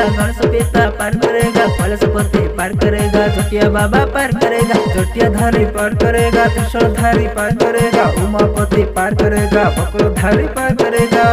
गणेश पिता पार करेगा, कलशपति पार करेगा, चोटिया बाबा पार करेगा, चोटिया धारी पार करेगा, त्रिशूलधारी पार करेगा, उमापति पार करेगा, बकरोधारी पार करेगा।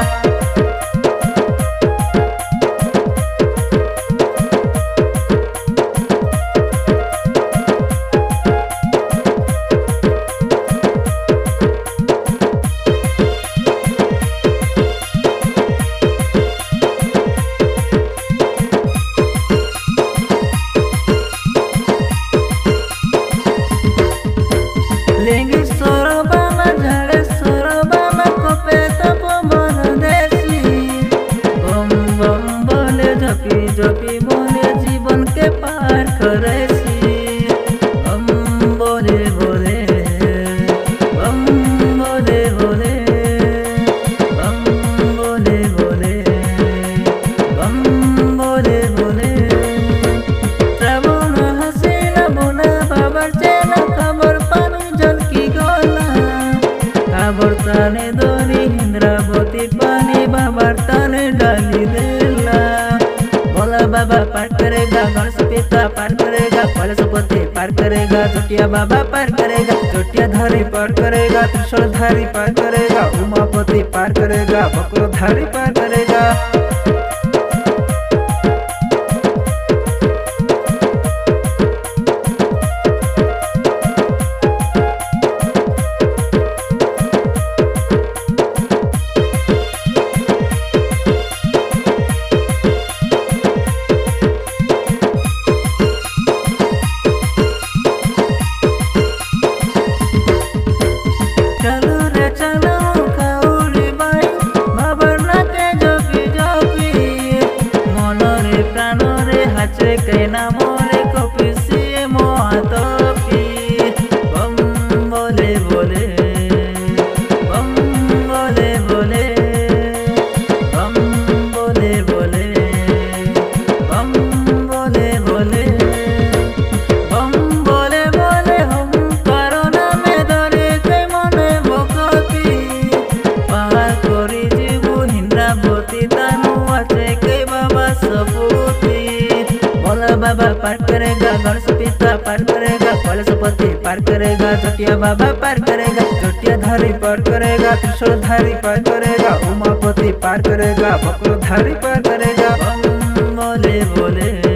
लेंगे सोरबामा झाड़े सोरबामा कोपे तप मन देसी, बम बम बोले झपी झपी बोले जीवन के पार करेसी, बम बोले बोले बम बोले बोले बम बोले बोले बम बोले बोले। श्रावण हसीना बोना बाबर चेना खबर पानी जल की गोला, काबर ताने दोनी इंद्रावती पानी बाबर ताने डाली देला। बोला बाबा पार करेगा, गणेश पिता पार करेगा, कलशपति पार करेगा, चोटिया बाबा पार करेगा, चोटिया धारी पार करेगा, त्रिशूलधारी पार करेगा, उमापति पार करेगा, बकरोधारी पार करेगा। चलो रे चलो काउरी बाई बाबर नाचे जपी जपी, मन रे प्राण रे हाचे के नाम रे कपिसी मो हाथपी, बम बोले बोले बम बोले बोले बम बोले बोले बम बोले बोले बम बोले बोले हम करोना में धरे कई मने भक्ति, पार करी जीवु इंद्रावती तानु आचे कई बाबा सपूती। बोला बाबा पार करेगा, गणेश पिता पार करेगा, कलशपति पार करेगा, चोटिया बाबा पार करेगा, चोटिया धारी पार करेगा, त्रिशूलधारी पार करेगा, उमापति पार करेगा, बकरोधारी पार करेगा, बम बोले बोले।